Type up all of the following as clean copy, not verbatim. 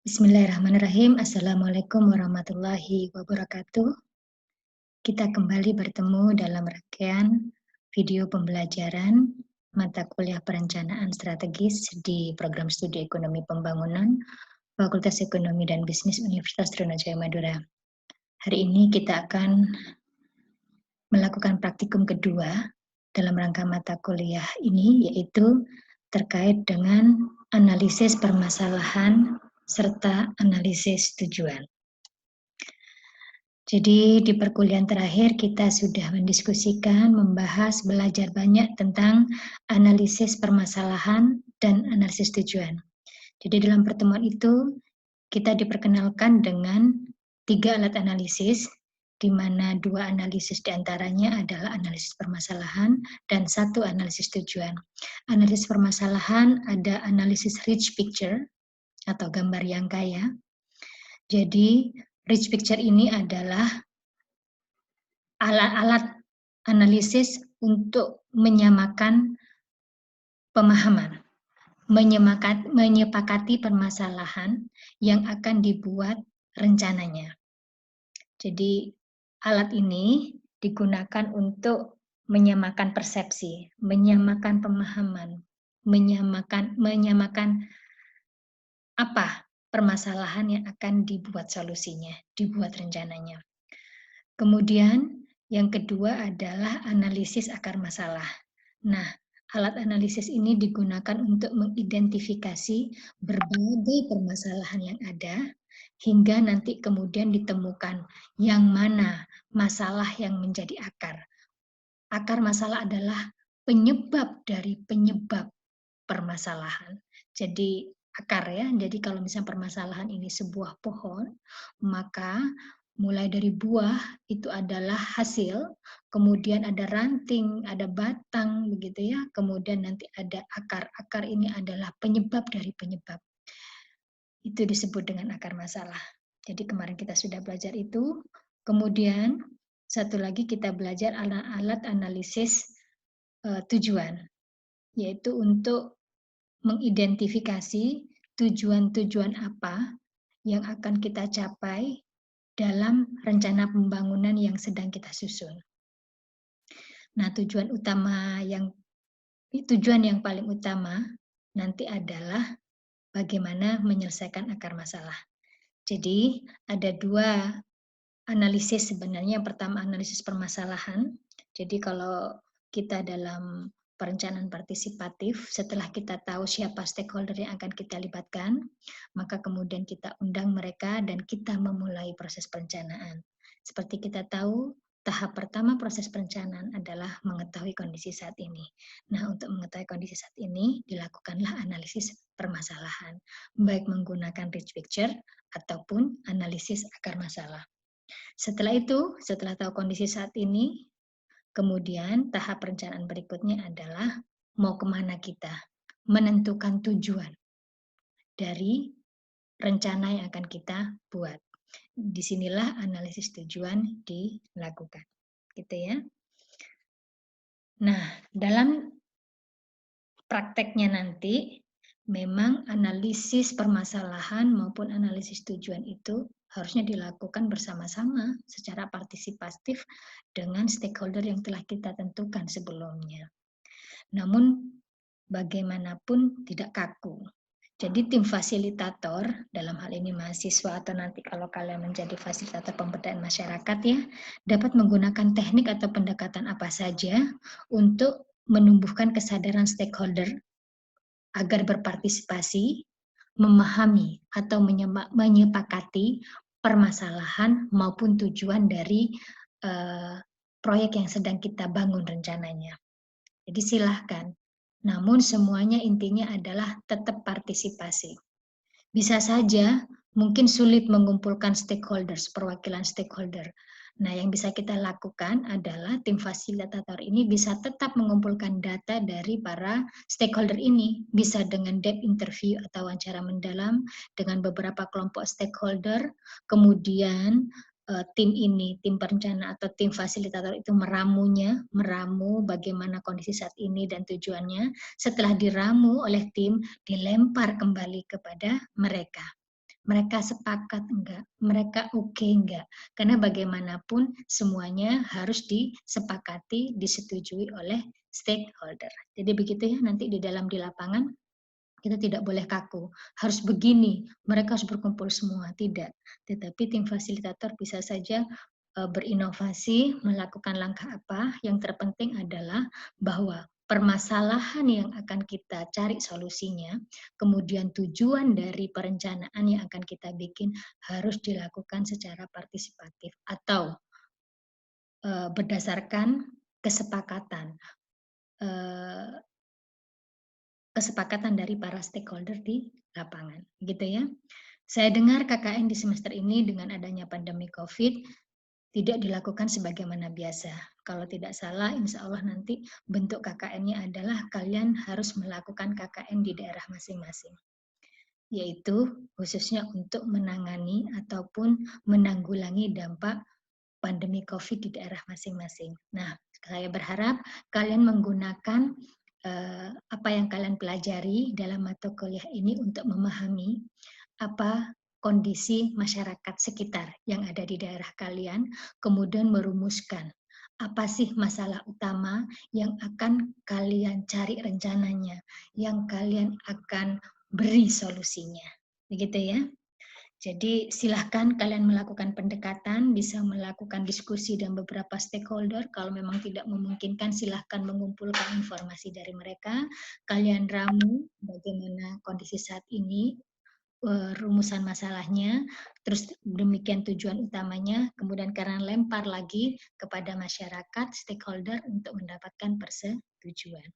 Bismillahirrahmanirrahim. Assalamualaikum warahmatullahi wabarakatuh. Kita kembali bertemu dalam rangkaian video pembelajaran mata kuliah perencanaan strategis di program studi ekonomi pembangunan Fakultas Ekonomi dan Bisnis Universitas Sriwijaya Madura. Hari ini kita akan melakukan praktikum kedua dalam rangka mata kuliah ini, yaitu terkait dengan analisis permasalahan serta analisis tujuan. Jadi di perkuliahan terakhir kita sudah mendiskusikan, membahas, belajar banyak tentang analisis permasalahan dan analisis tujuan. Jadi dalam pertemuan itu kita diperkenalkan dengan 3 alat analisis, di mana 2 analisis diantaranya adalah analisis permasalahan dan 1 analisis tujuan. Analisis permasalahan ada analisis rich picture atau gambar yang kaya. Jadi rich picture ini adalah alat-alat analisis untuk menyamakan pemahaman, menyepakati permasalahan yang akan dibuat rencananya. Jadi alat ini digunakan untuk menyamakan persepsi, menyamakan pemahaman, menyamakan apa permasalahan yang akan dibuat solusinya, dibuat rencananya. Kemudian yang kedua adalah analisis akar masalah. Nah, alat analisis ini digunakan untuk mengidentifikasi berbagai permasalahan yang ada, hingga nanti kemudian ditemukan yang mana masalah yang menjadi akar. Akar masalah adalah penyebab dari penyebab permasalahan. Jadi akar ya, jadi kalau misalnya permasalahan ini sebuah pohon, maka mulai dari buah itu adalah hasil, kemudian ada ranting, ada batang, begitu ya, kemudian nanti ada akar. Akar ini adalah penyebab dari penyebab. Itu disebut dengan akar masalah. Jadi kemarin kita sudah belajar itu. Kemudian satu lagi kita belajar alat analisis tujuan, yaitu untuk mengidentifikasi tujuan-tujuan apa yang akan kita capai dalam rencana pembangunan yang sedang kita susun. Nah, tujuan yang paling utama nanti adalah bagaimana menyelesaikan akar masalah. Jadi, ada 2 analisis sebenarnya. Yang pertama analisis permasalahan. Jadi kalau kita dalam perencanaan partisipatif, setelah kita tahu siapa stakeholder yang akan kita libatkan, maka kemudian kita undang mereka dan kita memulai proses perencanaan. Seperti kita tahu, tahap pertama proses perencanaan adalah mengetahui kondisi saat ini. Nah, untuk mengetahui kondisi saat ini, dilakukanlah analisis permasalahan, baik menggunakan rich picture ataupun analisis akar masalah. Setelah itu, setelah tahu kondisi saat ini, kemudian tahap perencanaan berikutnya adalah mau kemana kita, menentukan tujuan dari rencana yang akan kita buat. Disinilah analisis tujuan dilakukan, gitu ya. Nah, dalam prakteknya nanti, memang analisis permasalahan maupun analisis tujuan itu harusnya dilakukan bersama-sama secara partisipatif dengan stakeholder yang telah kita tentukan sebelumnya. Namun bagaimanapun tidak kaku. Jadi tim fasilitator, dalam hal ini mahasiswa atau nanti kalau kalian menjadi fasilitator pemberdayaan masyarakat ya, dapat menggunakan teknik atau pendekatan apa saja untuk menumbuhkan kesadaran stakeholder agar berpartisipasi, memahami atau menyepakati permasalahan maupun tujuan dari proyek yang sedang kita bangun rencananya. Jadi silahkan. Namun semuanya intinya adalah tetap partisipasi. Bisa saja mungkin sulit mengumpulkan stakeholders, perwakilan stakeholder. Nah, yang bisa kita lakukan adalah tim fasilitator ini bisa tetap mengumpulkan data dari para stakeholder ini, bisa dengan depth interview atau wawancara mendalam dengan beberapa kelompok stakeholder, kemudian tim perencana atau tim fasilitator itu meramu bagaimana kondisi saat ini dan tujuannya. Setelah diramu oleh tim, dilempar kembali kepada mereka. Mereka sepakat enggak? Mereka oke enggak? Karena bagaimanapun semuanya harus disepakati, disetujui oleh stakeholder. Jadi begitu ya nanti di lapangan kita tidak boleh kaku, harus begini, mereka harus berkumpul semua, tidak. Tetapi tim fasilitator bisa saja berinovasi, melakukan langkah apa, yang terpenting adalah bahwa permasalahan yang akan kita cari solusinya, kemudian tujuan dari perencanaan yang akan kita bikin harus dilakukan secara partisipatif atau berdasarkan kesepakatan. eh, Kesepakatan dari para stakeholder di lapangan, gitu ya. Saya dengar KKN di semester ini dengan adanya pandemi COVID tidak dilakukan sebagaimana biasa. Kalau tidak salah, insya Allah nanti bentuk KKN-nya adalah kalian harus melakukan KKN di daerah masing-masing, yaitu khususnya untuk menangani ataupun menanggulangi dampak pandemi COVID di daerah masing-masing. Nah, saya berharap kalian menggunakan apa yang kalian pelajari dalam mata kuliah ini untuk memahami apa kondisi masyarakat sekitar yang ada di daerah kalian, kemudian merumuskan apa sih masalah utama yang akan kalian cari rencananya, yang kalian akan beri solusinya. Begitu ya. Jadi silahkan kalian melakukan pendekatan, bisa melakukan diskusi dengan beberapa stakeholder. Kalau memang tidak memungkinkan, silahkan mengumpulkan informasi dari mereka. Kalian ramu bagaimana kondisi saat ini, rumusan masalahnya, terus demikian tujuan utamanya, kemudian kalian lempar lagi kepada masyarakat, stakeholder untuk mendapatkan persetujuan.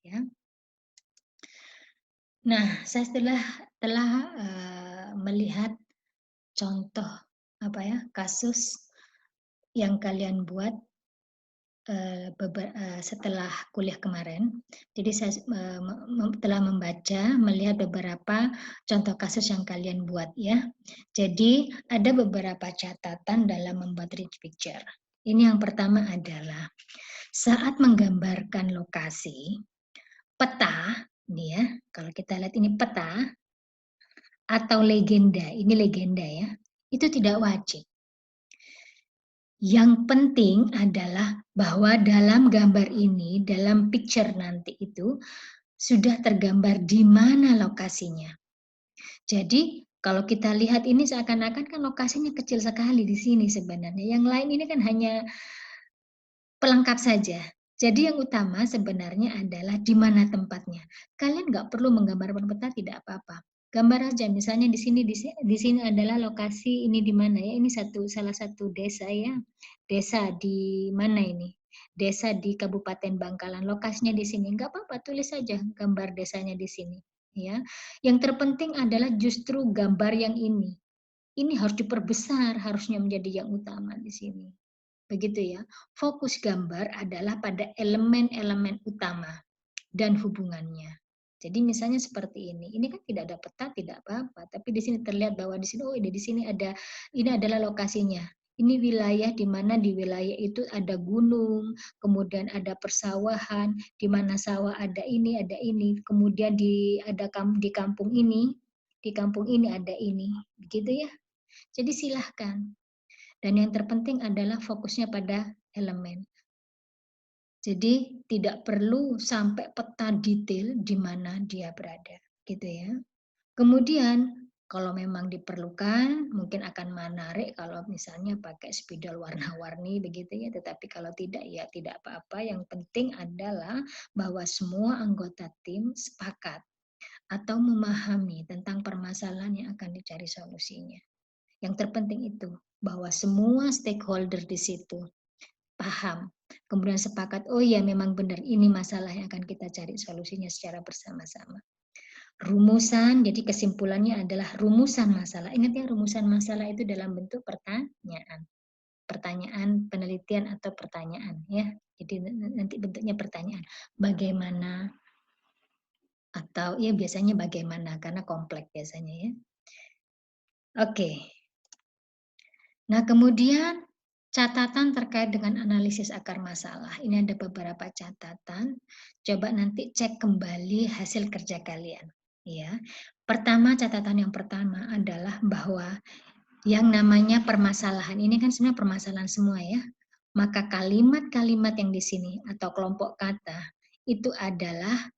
Ya. Nah, saya telah melihat contoh kasus yang kalian buat setelah kuliah kemarin. Jadi saya telah melihat beberapa contoh kasus yang kalian buat ya. Jadi ada beberapa catatan dalam membuat rich picture. Ini yang pertama adalah saat menggambarkan lokasi, peta, ini ya, kalau kita lihat ini peta atau legenda, ini legenda ya, itu tidak wajib. Yang penting adalah bahwa dalam gambar ini, dalam picture nanti itu, sudah tergambar di mana lokasinya. Jadi, kalau kita lihat ini seakan-akan kan lokasinya kecil sekali di sini sebenarnya. Yang lain ini kan hanya pelengkap saja. Jadi yang utama sebenarnya adalah di mana tempatnya. Kalian nggak perlu menggambar peta, tidak apa-apa. Gambar aja, misalnya di sini adalah lokasi ini di mana ya? Ini salah satu desa ya. Desa di mana ini? Desa di Kabupaten Bangkalan. Lokasinya di sini. Nggak apa-apa, tulis saja gambar desanya di sini. Ya, yang terpenting adalah justru gambar yang ini. Ini harus diperbesar, harusnya menjadi yang utama di sini. Begitu ya. Fokus gambar adalah pada elemen-elemen utama dan hubungannya. Jadi misalnya seperti ini kan tidak ada peta, tidak apa-apa, tapi di sini terlihat bahwa di sini, oh di sini ada, ini adalah lokasinya. Ini wilayah di mana di wilayah itu ada gunung, kemudian ada persawahan, di mana sawah ada ini, kemudian di kampung ini ada ini, begitu ya. Jadi silahkan. Dan yang terpenting adalah fokusnya pada elemen. Jadi tidak perlu sampai peta detail di mana dia berada, gitu ya. Kemudian kalau memang diperlukan, mungkin akan menarik kalau misalnya pakai spidol warna-warni begitu ya, tetapi kalau tidak ya tidak apa-apa. Yang penting adalah bahwa semua anggota tim sepakat atau memahami tentang permasalahan yang akan dicari solusinya. Yang terpenting itu, bahwa semua stakeholder di situ paham, kemudian sepakat, oh ya memang benar ini masalah yang akan kita cari solusinya secara bersama-sama. Rumusan, jadi kesimpulannya adalah rumusan masalah. Ingat ya, rumusan masalah itu dalam bentuk pertanyaan. Pertanyaan, penelitian atau pertanyaan ya. Jadi nanti bentuknya pertanyaan. Bagaimana atau ya biasanya bagaimana karena kompleks biasanya ya. Oke. Nah, kemudian catatan terkait dengan analisis akar masalah. Ini ada beberapa catatan. Coba nanti cek kembali hasil kerja kalian. ya. Pertama, catatan yang pertama adalah bahwa yang namanya permasalahan ini kan sebenarnya permasalahan semua ya. Maka kalimat-kalimat yang di sini atau kelompok kata itu adalah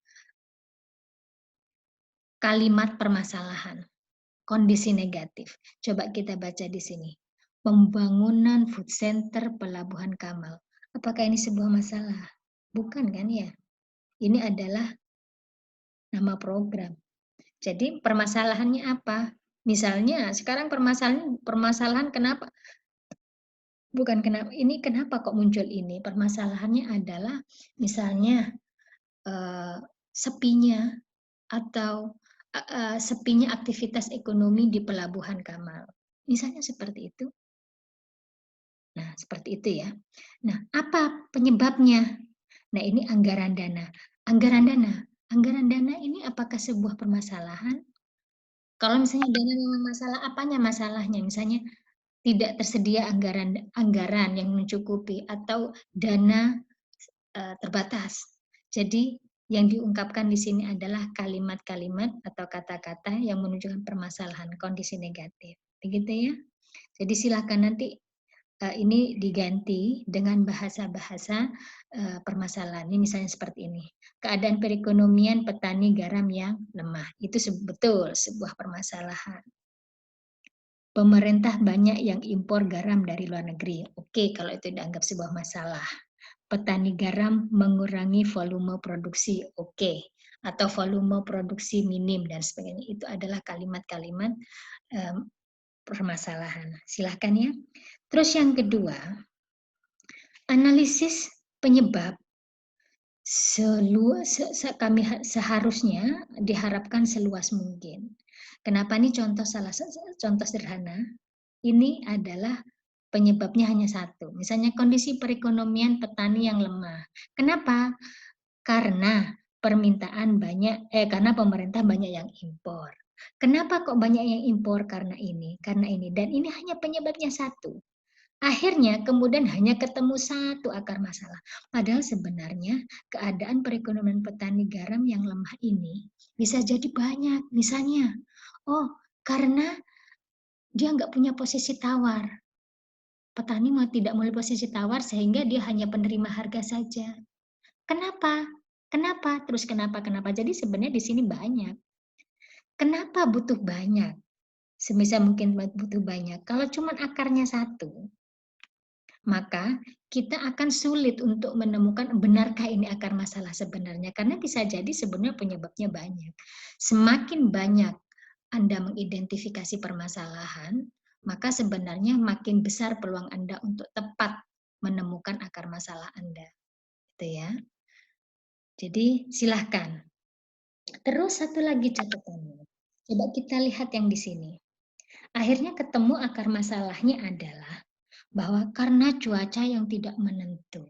kalimat permasalahan, kondisi negatif. Coba kita baca di sini. Pembangunan food center Pelabuhan Kamal. Apakah ini sebuah masalah? Bukan kan ya? Ini adalah nama program. Jadi permasalahannya apa? Misalnya sekarang permasalahan permasalahan kenapa bukan kenapa ini kenapa kok muncul ini? Permasalahannya adalah misalnya eh, sepinya atau sepinya aktivitas ekonomi di Pelabuhan Kamal. Misalnya seperti itu. Nah, seperti itu ya. Nah, apa penyebabnya? Nah, ini anggaran dana. Anggaran dana. Anggaran dana ini apakah sebuah permasalahan? Kalau misalnya dana memang masalah, apanya masalahnya? Misalnya tidak tersedia anggaran anggaran yang mencukupi atau dana terbatas. Jadi yang diungkapkan di sini adalah kalimat-kalimat atau kata-kata yang menunjukkan permasalahan kondisi negatif. Begitu ya. Jadi silakan nanti ini diganti dengan bahasa-bahasa permasalahan. Ini misalnya seperti ini. Keadaan perekonomian petani garam yang lemah. Itu betul sebuah permasalahan. Pemerintah banyak yang impor garam dari luar negeri. Oke, kalau itu dianggap sebuah masalah. Petani garam mengurangi volume produksi. Oke. Atau volume produksi minim dan sebagainya. Itu adalah kalimat-kalimat permasalahan. Silahkan ya. Terus yang kedua, analisis penyebab kami seharusnya diharapkan seluas mungkin. Kenapa ini contoh sederhana? Ini adalah penyebabnya hanya satu. Misalnya kondisi perekonomian petani yang lemah. Kenapa? Karena karena pemerintah banyak yang impor. Kenapa kok banyak yang impor? Karena ini. Dan ini hanya penyebabnya satu. Akhirnya kemudian hanya ketemu satu akar masalah. Padahal sebenarnya keadaan perekonomian petani garam yang lemah ini bisa jadi banyak. Misalnya, karena dia nggak punya posisi tawar. Petani tidak mulai posisi tawar sehingga dia hanya penerima harga saja. Kenapa? Kenapa? Terus kenapa? Jadi sebenarnya di sini banyak. Kenapa butuh banyak? Semisal mungkin butuh banyak. Kalau cuma akarnya satu, maka kita akan sulit untuk menemukan benarkah ini akar masalah sebenarnya. Karena bisa jadi sebenarnya penyebabnya banyak. Semakin banyak Anda mengidentifikasi permasalahan, maka sebenarnya makin besar peluang Anda untuk tepat menemukan akar masalah Anda. Gitu ya. Jadi silahkan. Terus satu lagi catatannya. Coba kita lihat yang di sini. Akhirnya ketemu akar masalahnya adalah bahwa karena cuaca yang tidak menentu.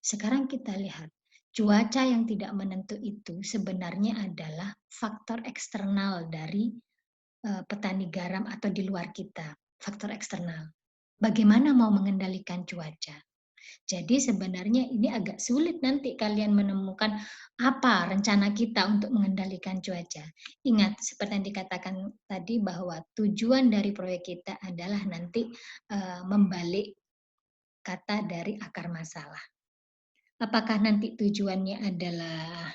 Sekarang kita lihat, cuaca yang tidak menentu itu sebenarnya adalah faktor eksternal dari petani garam atau di luar kita, faktor eksternal. Bagaimana mau mengendalikan cuaca? Jadi sebenarnya ini agak sulit nanti kalian menemukan apa rencana kita untuk mengendalikan cuaca. Ingat, seperti yang dikatakan tadi bahwa tujuan dari proyek kita adalah nanti membalik kata dari akar masalah. Apakah nanti tujuannya adalah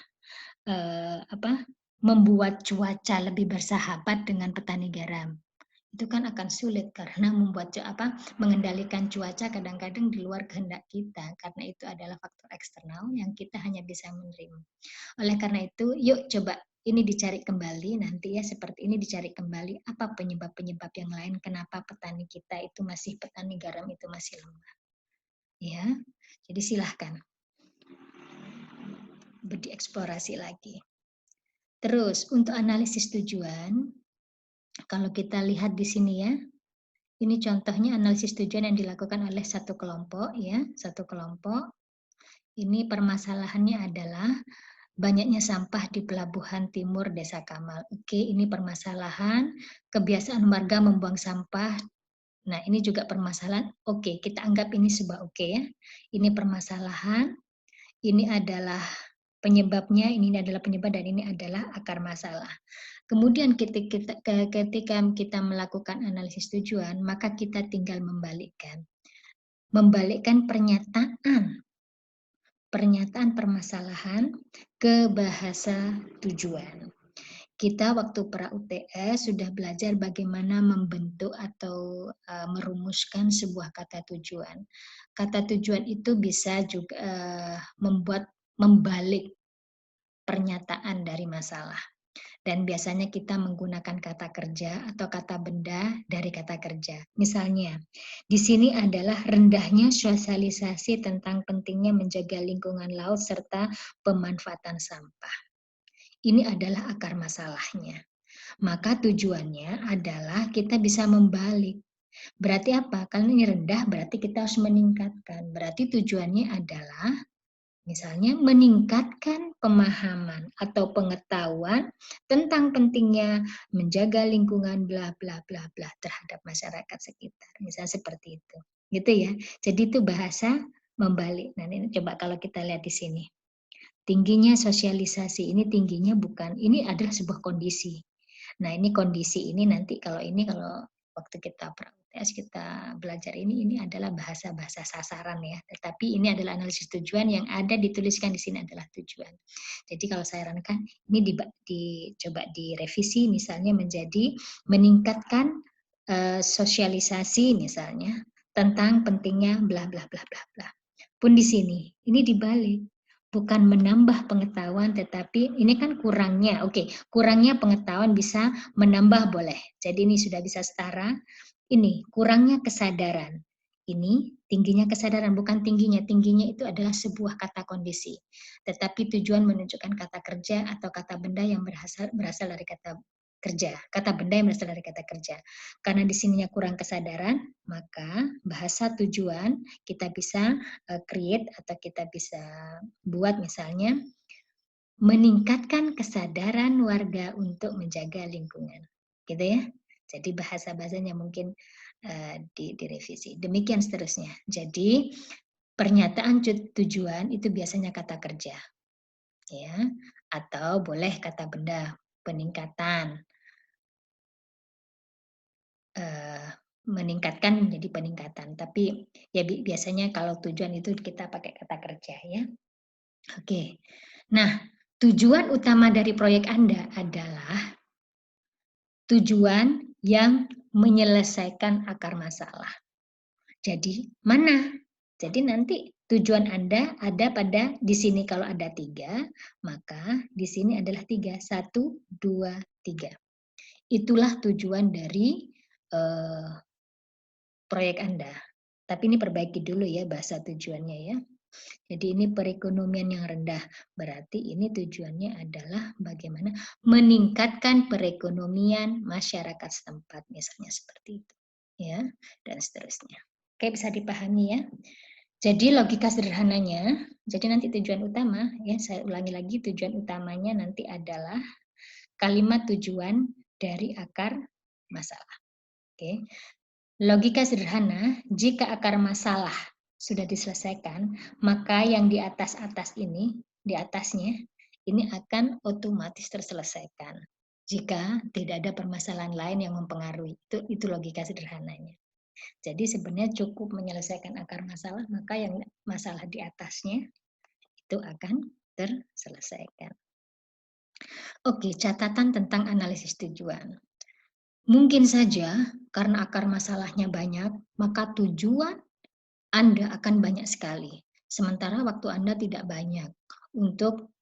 membuat cuaca lebih bersahabat dengan petani garam? Itu kan akan sulit karena mengendalikan cuaca kadang-kadang di luar kehendak kita karena itu adalah faktor eksternal yang kita hanya bisa menerima. Oleh karena itu, yuk coba ini dicari kembali nanti ya seperti ini dicari kembali apa penyebab-penyebab yang lain kenapa petani garam itu masih lemah. Ya. Jadi silahkan dieksplorasi lagi. Terus untuk analisis tujuan, kalau kita lihat di sini ya, ini contohnya analisis tujuan yang dilakukan oleh satu kelompok ya, satu kelompok. Ini permasalahannya adalah banyaknya sampah di Pelabuhan Timur Desa Kamal. Oke, ini permasalahan kebiasaan warga membuang sampah. Nah, ini juga permasalahan. Oke, kita anggap ini sebuah oke ya. Ini permasalahan. Ini adalah penyebabnya, ini adalah penyebab dan ini adalah akar masalah. Kemudian ketika kita melakukan analisis tujuan, maka kita tinggal membalikkan pernyataan permasalahan ke bahasa tujuan. Kita waktu pra-UTS sudah belajar bagaimana membentuk atau merumuskan sebuah kata tujuan. Kata tujuan itu bisa juga membalik pernyataan dari masalah. Dan biasanya kita menggunakan kata kerja atau kata benda dari kata kerja. Misalnya, di sini adalah rendahnya sosialisasi tentang pentingnya menjaga lingkungan laut serta pemanfaatan sampah. Ini adalah akar masalahnya. Maka tujuannya adalah kita bisa membalik. Berarti apa? Kalau ini rendah berarti kita harus meningkatkan. Berarti tujuannya adalah misalnya meningkatkan pemahaman atau pengetahuan tentang pentingnya menjaga lingkungan bla bla bla bla terhadap masyarakat sekitar. Misalnya seperti itu. Gitu ya. Jadi itu bahasa membalik. Nah, ini coba kalau kita lihat di sini. Tingginya sosialisasi, ini tingginya bukan, ini adalah sebuah kondisi. Nah, ini kondisi ini nanti kalau waktu kita pra-UTS kita belajar ini adalah bahasa-bahasa sasaran ya. Tetapi ini adalah analisis tujuan yang ada dituliskan di sini adalah tujuan. Jadi kalau saya sarankan ini coba direvisi misalnya menjadi meningkatkan sosialisasi misalnya tentang pentingnya bla bla bla bla bla. Pun di sini ini dibalik. Bukan menambah pengetahuan, tetapi ini kan kurangnya. Oke, kurangnya pengetahuan bisa menambah boleh. Jadi ini sudah bisa setara. Ini kurangnya kesadaran. Ini tingginya kesadaran, bukan tingginya. Tingginya itu adalah sebuah kata kondisi. Tetapi tujuan menunjukkan kata kerja atau kata benda yang berasal dari kata kerja. Kata benda yang berasal dari kata kerja. Karena di sininya kurang kesadaran, maka bahasa tujuan kita bisa create atau kita bisa buat misalnya meningkatkan kesadaran warga untuk menjaga lingkungan, gitu ya. Jadi bahasa-bahasanya mungkin direvisi. Demikian seterusnya. Jadi pernyataan tujuan itu biasanya kata kerja, ya, atau boleh kata benda, peningkatan, meningkatkan menjadi peningkatan. Tapi ya biasanya kalau tujuan itu kita pakai kata kerja ya. Oke. Nah, tujuan utama dari proyek Anda adalah tujuan yang menyelesaikan akar masalah. Jadi, mana? Jadi nanti tujuan Anda ada pada di sini kalau ada 3, maka di sini adalah 3. 1, 2, 3. Itulah tujuan dari proyek Anda. Tapi ini perbaiki dulu ya bahasa tujuannya ya. Jadi ini perekonomian yang rendah. Berarti ini tujuannya adalah bagaimana meningkatkan perekonomian masyarakat setempat. Misalnya seperti itu. Ya, dan seterusnya. Oke, bisa dipahami ya. Jadi logika sederhananya, jadi nanti tujuan utama, ya saya ulangi lagi, tujuan utamanya nanti adalah kalimat tujuan dari akar masalah. Oke. Logika sederhana, jika akar masalah sudah diselesaikan, maka yang di atas-atas ini, di atasnya, ini akan otomatis terselesaikan. Jika tidak ada permasalahan lain yang mempengaruhi, itu logika sederhananya. Jadi sebenarnya cukup menyelesaikan akar masalah, maka yang masalah di atasnya itu akan terselesaikan. Oke, catatan tentang analisis tujuan. Mungkin saja karena akar masalahnya banyak, maka tujuan Anda akan banyak sekali. Sementara waktu Anda tidak banyak untuk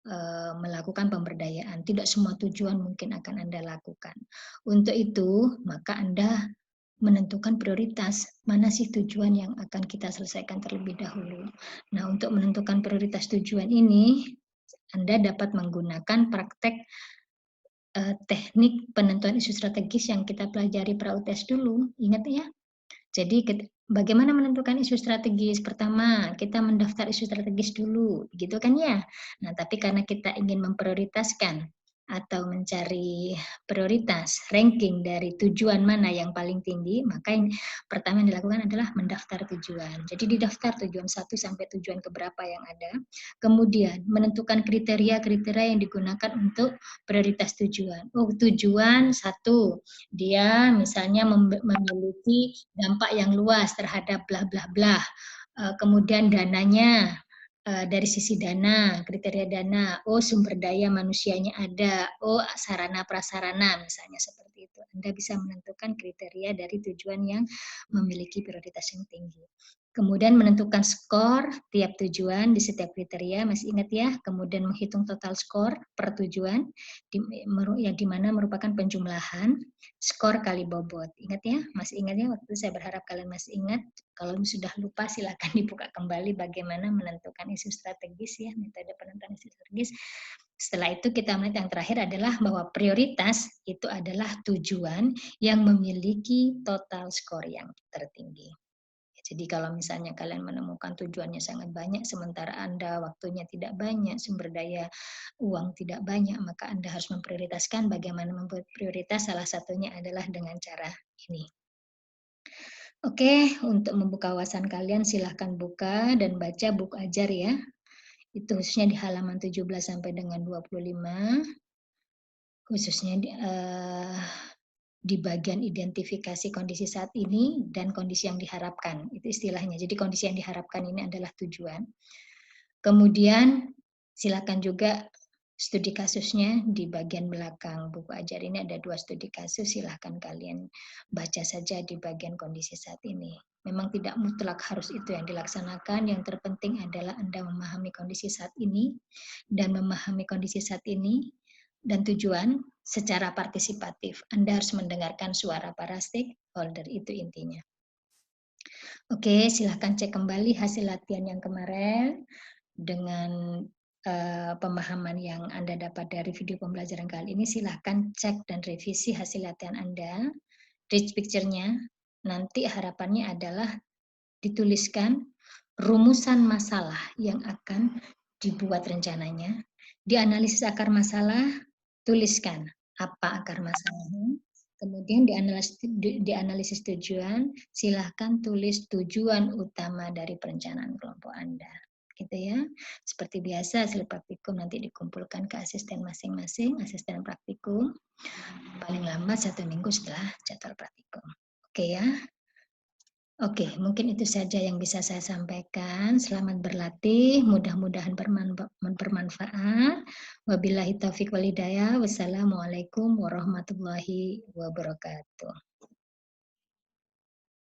melakukan pemberdayaan. Tidak semua tujuan mungkin akan Anda lakukan. Untuk itu, maka Anda menentukan prioritas. Mana sih tujuan yang akan kita selesaikan terlebih dahulu. Nah, untuk menentukan prioritas tujuan ini, Anda dapat menggunakan praktek teknik penentuan isu strategis yang kita pelajari pra-UTS dulu, ingat ya. Jadi bagaimana menentukan isu strategis? Pertama, kita mendaftar isu strategis dulu, gitu kan ya. Nah, tapi karena kita ingin memprioritaskan atau mencari prioritas, ranking dari tujuan mana yang paling tinggi, maka yang pertama yang dilakukan adalah mendaftar tujuan. Jadi didaftar tujuan satu sampai tujuan keberapa yang ada, kemudian menentukan kriteria-kriteria yang digunakan untuk prioritas tujuan. Oh, tujuan satu, dia misalnya memiliki dampak yang luas terhadap blah blah blah. Kemudian dananya, dari sisi dana, kriteria dana, oh sumber daya manusianya ada, oh sarana prasarana misalnya seperti itu. Anda bisa menentukan kriteria dari tujuan yang memiliki prioritas yang tinggi. Kemudian menentukan skor tiap tujuan di setiap kriteria, masih ingat ya? Kemudian menghitung total skor per tujuan, yang di mana merupakan penjumlahan skor kali bobot. Ingat ya? Masih ingat ya? Waktu itu saya berharap kalian masih ingat. Kalau sudah lupa silakan dibuka kembali bagaimana menentukan isu strategis ya, metode penentuan isu strategis. Setelah itu kita melihat yang terakhir adalah bahwa prioritas itu adalah tujuan yang memiliki total skor yang tertinggi. Jadi kalau misalnya kalian menemukan tujuannya sangat banyak, sementara Anda waktunya tidak banyak, sumber daya uang tidak banyak, maka Anda harus memprioritaskan. Bagaimana membuat prioritas, salah satunya adalah dengan cara ini. Oke, untuk membuka wawasan kalian silahkan buka dan baca buku ajar ya. Itu khususnya di halaman 17 sampai dengan 25, khususnya di bagian identifikasi kondisi saat ini dan kondisi yang diharapkan. Itu istilahnya. Jadi kondisi yang diharapkan ini adalah tujuan. Kemudian silakan juga studi kasusnya di bagian belakang buku ajar ini ada 2 studi kasus, silahkan kalian baca saja di bagian kondisi saat ini. Memang tidak mutlak harus itu yang dilaksanakan, yang terpenting adalah Anda memahami kondisi saat ini dan memahami kondisi saat ini dan tujuan secara partisipatif. Anda harus mendengarkan suara para stakeholder, itu intinya. Oke, silahkan cek kembali hasil latihan yang kemarin dengan pemahaman yang Anda dapat dari video pembelajaran kali ini. Silahkan cek dan revisi hasil latihan Anda, rich picture-nya. Nanti harapannya adalah dituliskan rumusan masalah yang akan dibuat rencananya. Di analisis akar masalah, tuliskan apa akar masalahnya. Kemudian di analisis tujuan, silahkan tulis tujuan utama dari perencanaan kelompok Anda. Gitu ya. Seperti biasa, hasil praktikum nanti dikumpulkan ke asisten masing-masing, asisten praktikum, paling lambat 1 minggu setelah jadwal praktikum. Oke ya. Oke, mungkin itu saja yang bisa saya sampaikan. Selamat berlatih, mudah-mudahan bermanfaat. Wabillahi taufiq walhidayah. Wassalamualaikum warahmatullahi wabarakatuh.